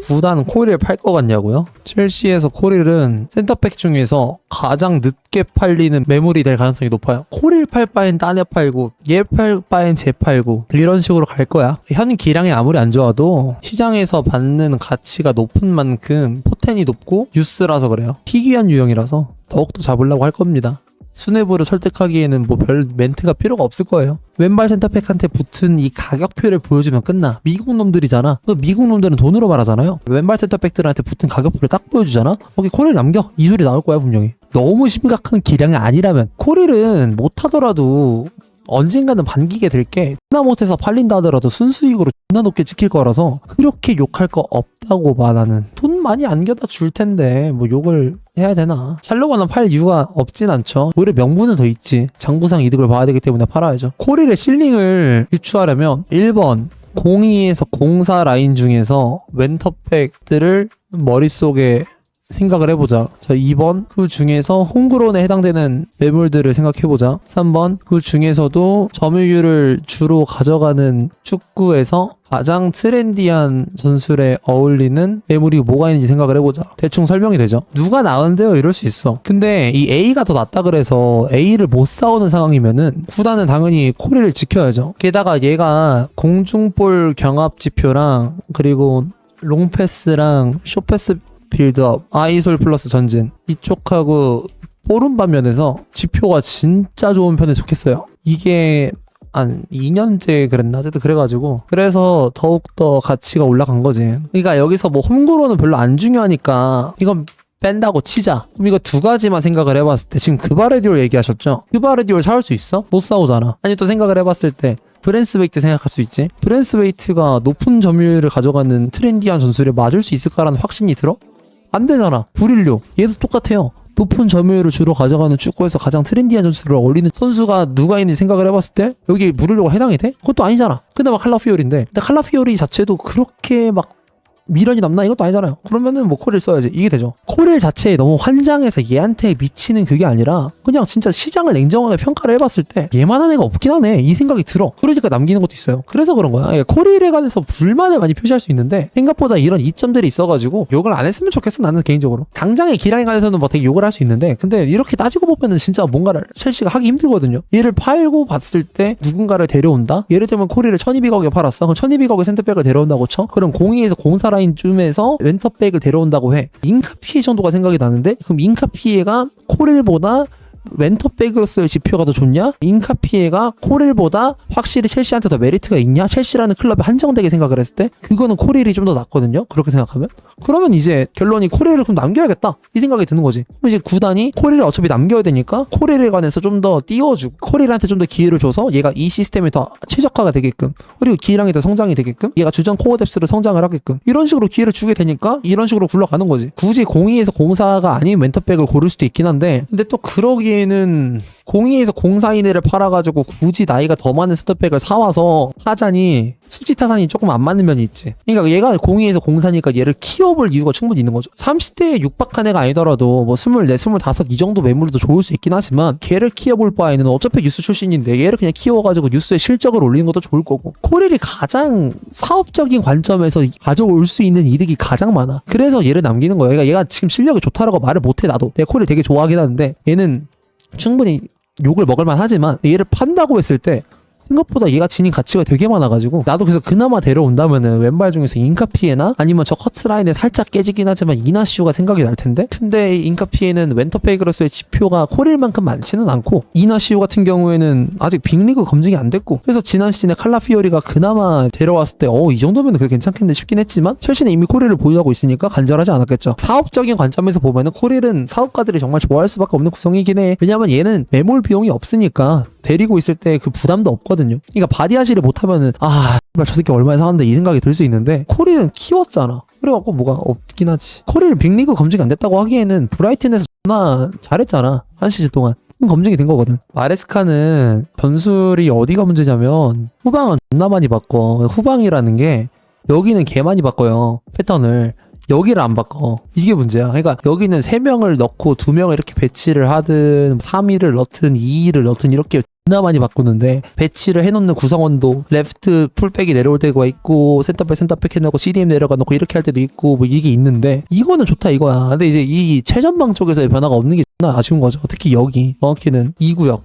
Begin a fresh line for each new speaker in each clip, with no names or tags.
구단 코릴을 팔 것 같냐고요? 첼시에서 코릴은 센터백 중에서 가장 늦게 팔리는 매물이 될 가능성이 높아요. 코릴 팔 바엔 딴 애 팔고 얘 팔 바엔 쟤 팔고 이런 식으로 갈 거야. 현 기량이 아무리 안 좋아도 시장에서 받는 가치가 높은 만큼 포텐이 높고 유스라서 그래요. 희귀한 유형이라서 더욱더 잡으려고 할 겁니다. 수뇌부를 설득하기에는 뭐 별 멘트가 필요가 없을 거예요. 왼발 센터백한테 붙은 이 가격표를 보여주면 끝나. 미국 놈들이잖아. 미국 놈들은 돈으로 말하잖아요. 왼발 센터백들한테 붙은 가격표를 딱 보여주잖아. 거기 코릴 남겨. 이 소리 나올 거야 분명히. 너무 심각한 기량이 아니라면. 코릴은 못하더라도 언젠가는 반기게 될 게 하나 못해서 팔린다 하더라도 순수익으로 존나 높게 찍힐 거라서 그렇게 욕할 거 없다고 봐. 나는 돈 많이 안겨다 줄 텐데 뭐 욕을 해야 되나. 살려고는 팔 이유가 없진 않죠. 오히려 명분은 더 있지. 장부상 이득을 봐야 되기 때문에 팔아야죠. 코릴의 실링을 유추하려면 1번 02에서 04 라인 중에서 왼터백들을 머릿속에 생각을 해보자. 자, 2번 그 중에서 홈그론에 해당되는 매물들을 생각해보자. 3번 그 중에서도 점유율을 주로 가져가는 축구에서 가장 트렌디한 전술에 어울리는 매물이 뭐가 있는지 생각을 해보자. 대충 설명이 되죠. 누가 나은데요? 이럴 수 있어. 근데 이 A가 더 낫다 그래서 A를 못 싸우는 상황이면은 구단은 당연히 코릴을 지켜야죠. 게다가 얘가 공중볼 경합 지표랑 그리고 롱패스랑 숏패스 빌드업, 아이솔 플러스 전진 이쪽하고 볼은 반면에서 지표가 진짜 좋은 편에 속했어요. 이게 한 2년째 그랬나? 어쨌든 그래가지고 그래서 더욱더 가치가 올라간 거지. 그러니까 여기서 뭐 홈그로는 별로 안 중요하니까 이건 뺀다고 치자. 그럼 이거 두 가지만 생각을 해봤을 때 지금 그바르디올 얘기하셨죠? 그바르디올 사올 수 있어? 못 사오잖아. 아니 또 생각을 해봤을 때 브랜스웨이트 생각할 수 있지? 브랜스웨이트가 높은 점유율을 가져가는 트렌디한 전술에 맞을 수 있을까라는 확신이 들어? 안 되잖아. 부릴료 얘도 똑같아요. 높은 점유율을 주로 가져가는 축구에서 가장 트렌디한 전술을 어울리는 선수가 누가 있는지 생각을 해봤을 때 여기 부릴료가 해당이 돼? 그것도 아니잖아. 그나마 칼라피오리인데 근데 칼라피오리 자체도 그렇게 막 미련이 남나 이것도 아니잖아요. 그러면은 뭐 코릴 써야지. 이게 되죠. 코릴 자체에 너무 환장해서 얘한테 미치는 그게 아니라 그냥 진짜 시장을 냉정하게 평가를 해봤을 때 얘만한 애가 없긴 하네 이 생각이 들어. 그러니까 남기는 것도 있어요. 그래서 그런 거야. 코릴에 관해서 불만을 많이 표시할 수 있는데 생각보다 이런 이점들이 있어가지고 욕을 안 했으면 좋겠어. 나는 개인적으로 당장의 기량에 관해서는 뭐 되게 욕을 할 수 있는데 근데 이렇게 따지고 보면은 진짜 뭔가를 첼시가 하기 힘들거든요. 얘를 팔고 봤을 때 누군가를 데려온다. 예를 들면 코릴을 1200억에 팔았어. 그럼 1200억에 센터백을 데려온다고 쳐. 그럼 02에서 04 라인쯤에서 왼터백을 데려온다고 해. 인카피에 정도가 생각이 나는데 그럼 인카피에가 코릴보다 왼터백으로서의 지표가 더 좋냐? 인카피에가 코릴보다 확실히 첼시한테 더 메리트가 있냐? 첼시라는 클럽에 한정되게 생각을 했을 때 그거는 코릴이 좀 더 낫거든요. 그렇게 생각하면 그러면 이제 결론이 코릴을 그럼 남겨야겠다 이 생각이 드는 거지. 그럼 이제 구단이 코릴을 어차피 남겨야 되니까 코릴에 관해서 좀 더 띄워주고 코릴한테 좀 더 기회를 줘서 얘가 이 시스템에 더 최적화가 되게끔 그리고 기량이 더 성장이 되게끔 얘가 주전 코어 뎁스로 성장을 하게끔 이런 식으로 기회를 주게 되니까 이런 식으로 굴러가는 거지. 굳이 02에서 04가 아닌 왼터백을 고를 수도 있긴 한데 근데 또 그러기에는 02에서 04인 애를 팔아가지고 굳이 나이가 더 많은 센터백을 사와서 하자니 수지타산이 조금 안 맞는 면이 있지. 그러니까 얘가 02에서 04니까 얘를 키워볼 이유가 충분히 있는 거죠. 30대에 육박한 애가 아니더라도 뭐 24, 25 이 정도 매물도 좋을 수 있긴 하지만 걔를 키워볼 바에는 어차피 유스 출신인데 얘를 그냥 키워가지고 유스의 실적을 올리는 것도 좋을 거고 코릴이 가장 사업적인 관점에서 가져올 수 있는 이득이 가장 많아. 그래서 얘를 남기는 거야. 그러니까 얘가 지금 실력이 좋다라고 말을 못해. 나도 내가 코릴 되게 좋아하긴 하는데 얘는 충분히 욕을 먹을만 하지만 얘를 판다고 했을 때 생각보다 얘가 지닌 가치가 되게 많아가지고 나도 그래서 그나마 데려온다면은 왼발 중에서 인카피에나 아니면 저 커트라인에 살짝 깨지긴 하지만 이나시우가 생각이 날 텐데 근데 인카피에는 왼터백으로서의 지표가 코릴만큼 많지는 않고 이나시우 같은 경우에는 아직 빅리그 검증이 안 됐고 그래서 지난 시즌에 칼라피오리가 그나마 데려왔을 때 이 정도면 그게 괜찮겠네 싶긴 했지만 첼시는 이미 코릴을 보유하고 있으니까 간절하지 않았겠죠. 사업적인 관점에서 보면은 코릴은 사업가들이 정말 좋아할 수밖에 없는 구성이긴 해. 왜냐면 얘는 매몰 비용이 없으니까 데리고 있을 때 그 부담도 없거든요. 그러니까 바디아시를 못하면은 저 새끼 얼마에 사는데 이 생각이 들 수 있는데 코릴은 키웠잖아. 그래갖고 뭐가 없긴 하지. 코릴 빅리그 검증이 안 됐다고 하기에는 브라이튼에서 존나 잘했잖아. 한 시즌 동안. 검증이 된 거거든. 마레스카는 전술이 어디가 문제냐면 후방은 존나 많이 바꿔. 후방이라는 게 여기는 개 많이 바꿔요. 패턴을. 여기를 안 바꿔. 이게 문제야. 그러니까 여기는 3명을 넣고 2명을 이렇게 배치를 하든 3위를 넣든 2위를 넣든 이렇게 나 많이 바꾸는데 배치를 해놓는 구성원도 레프트 풀백이 내려올 때가 있고 센터백 해놓고 CDM 내려가 놓고 이렇게 할 때도 있고 뭐 이게 있는데 이거는 좋다 이거야. 근데 이제 이 최전방 쪽에서의 변화가 없는 게 존나 아쉬운 거죠. 특히 여기 정확히는 2구역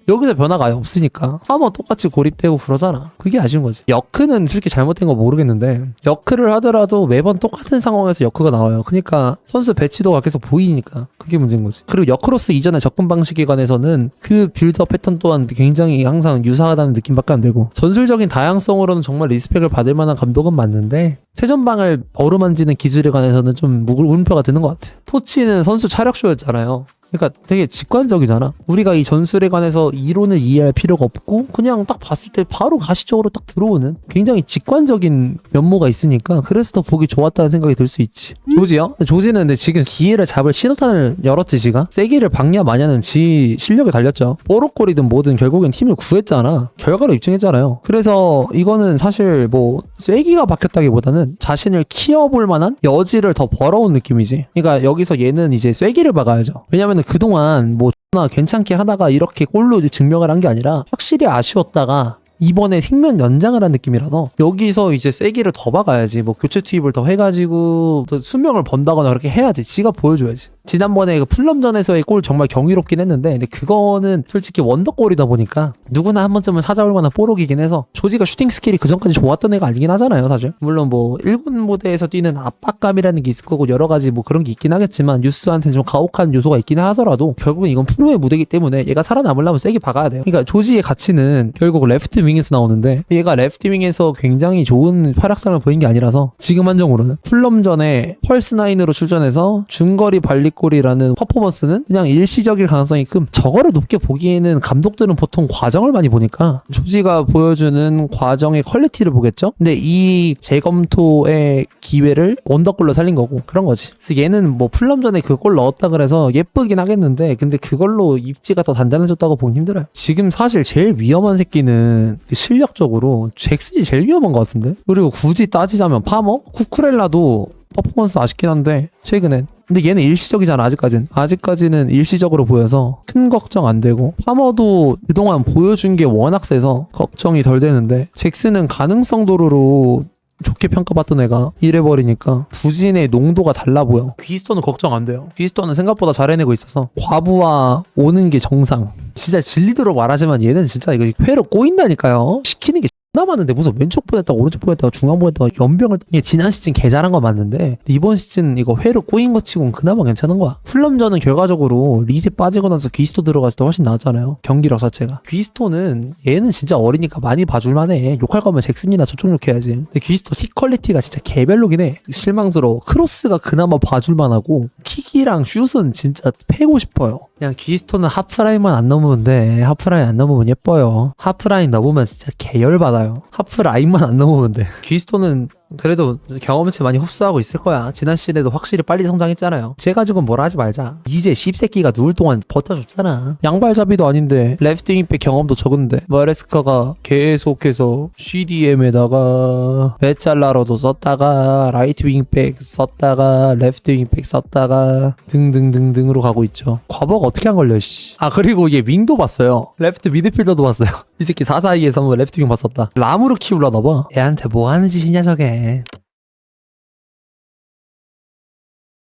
여기서 변화가 아예 없으니까 하면 똑같이 고립되고 그러잖아. 그게 아쉬운 거지. 여크는 솔직히 잘못된 거 모르겠는데 여크를 하더라도 매번 똑같은 상황에서 여크가 나와요. 그러니까 선수 배치도가 계속 보이니까 그게 문제인 거지. 그리고 여크로스 이전의 접근 방식에 관해서는 그 빌드업 패턴 또한 굉장히 항상 유사하다는 느낌밖에 안 들고 전술적인 다양성으로는 정말 리스펙을 받을 만한 감독은 맞는데 최전방을 어루만지는 기술에 관해서는 좀 물음표가 드는 것 같아. 토치는 선수 차력쇼였잖아요. 그러니까 되게 직관적이잖아. 우리가 이 전술에 관해서 이론을 이해할 필요가 없고 그냥 딱 봤을 때 바로 가시적으로 딱 들어오는 굉장히 직관적인 면모가 있으니까 그래서 더 보기 좋았다는 생각이 들 수 있지. 조지요? 조지는 근데 지금 기회를 잡을 신호탄을 열었지 지가. 세기를 박냐 마냐는 지 실력에 달렸죠. 뽀록골이든 뭐든 결국엔 팀을 구했잖아. 결과로 입증했잖아요. 그래서 이거는 사실 뭐 쐐기가 박혔다기보다는 자신을 키워볼 만한 여지를 더 벌어온 느낌이지. 그러니까 여기서 얘는 이제 쐐기를 박아야죠. 왜냐면 그동안 뭐 나 괜찮게 하다가 이렇게 골로 이제 증명을 한 게 아니라 확실히 아쉬웠다가 이번에 생명 연장을 한 느낌이라서 여기서 이제 쐐기를 더 박아야지. 뭐 교체 투입을 더 해가지고 더 수명을 번다거나 그렇게 해야지. 지가 보여줘야지. 지난번에 그 풀럼전에서의 골 정말 경이롭긴 했는데 근데 그거는 솔직히 원더골이다 보니까 누구나 한 번쯤은 찾아올 만한 뽀록이긴 해서 조지가 슈팅 스킬이 그전까지 좋았던 애가 아니긴 하잖아요 사실. 물론 뭐 1군 무대에서 뛰는 압박감이라는 게 있을 거고 여러 가지 뭐 그런 게 있긴 하겠지만 뉴스한테는 좀 가혹한 요소가 있긴 하더라도 결국은 이건 프로의 무대이기 때문에 얘가 살아남으려면 세게 박아야 돼요. 그러니까 조지의 가치는 결국 레프트 윙에서 나오는데 얘가 레프트 윙에서 굉장히 좋은 활약상을 보인 게 아니라서 지금 한정으로는 풀럼전에 펄스9으로 출전해서 중거리 발리골이라는 퍼포먼스는 그냥 일시적일 가능성이 큰. 저거를 높게 보기에는 감독들은 보통 과정을 많이 보니까 조지가 보여주는 과정의 퀄리티를 보겠죠. 근데 이 재검토의 기회를 원더골로 살린 거고 그런 거지. 그래서 얘는 뭐 풀럼전에 그 골 넣었다 그래서 예쁘긴 하겠는데 근데 그걸로 입지가 더 단단해졌다고 보긴 힘들어요. 지금 사실 제일 위험한 새끼는 실력적으로 잭슨이 제일 위험한 것 같은데. 그리고 굳이 따지자면 파머? 쿠쿠렐라도 퍼포먼스 아쉽긴 한데 최근엔. 근데 얘는 일시적이잖아 아직까지는 일시적으로 보여서 큰 걱정 안 되고 파머도 그동안 보여준 게 워낙 세서 걱정이 덜 되는데 잭슨은 가능성 도루로 좋게 평가받던 애가 이래버리니까 부진의 농도가 달라 보여. 귀스토는 걱정 안 돼요. 귀스토는 생각보다 잘 해내고 있어서 과부하 오는 게 정상. 진짜 진리대로 말하지만 얘는 진짜 이거 회로 꼬인다니까요. 시키는 게 남았는데 무슨 왼쪽 보냈다가 오른쪽 보냈다가 중앙 보냈다가 연병을 이게 지난 시즌 개 잘한 건 맞는데 이번 시즌 이거 회로 꼬인 거 치고는 그나마 괜찮은 거야. 풀럼전은 결과적으로 리셋 빠지고 나서 귀스토 들어갔을 때 훨씬 나았잖아요. 경기력 자체가. 귀스토는 얘는 진짜 어리니까 많이 봐줄 만해. 욕할 거면 잭슨이나 저쪽 욕해야지. 근데 귀스토 킥 퀄리티가 진짜 개별로긴 해. 실망스러워. 크로스가 그나마 봐줄 만하고 킥이랑 슛은 진짜 패고 싶어요. 그냥 귀스토는 하프라인만 안 넘으면 돼. 하프라인 안 넘으면 예뻐요. 하프라인 넘으면 진짜 개열받아요. 하프라인만 안 넘으면 돼. 귀스토는 그래도 경험치 많이 흡수하고 있을 거야. 지난 시즌에도 확실히 빨리 성장했잖아요. 쟤 가지고는 뭐라 하지 말자. 이제 씹새끼가 누울 동안 버텨줬잖아. 양발잡이도 아닌데 레프트 윙백 경험도 적은데 마레스카가 계속해서 CDM에다가 베잘라로도 썼다가 라이트 윙백 썼다가 레프트 윙백 썼다가 등등등등으로 가고 있죠. 과거가 어떻게 한 걸려 씨. 아 그리고 얘 윙도 봤어요. 레프트 미드필더도 봤어요. 이 새끼 442에서 한번 레프트 윙 봤었다. 람으로 키울라나 봐. 얘한테 뭐 하는 짓이냐 저게.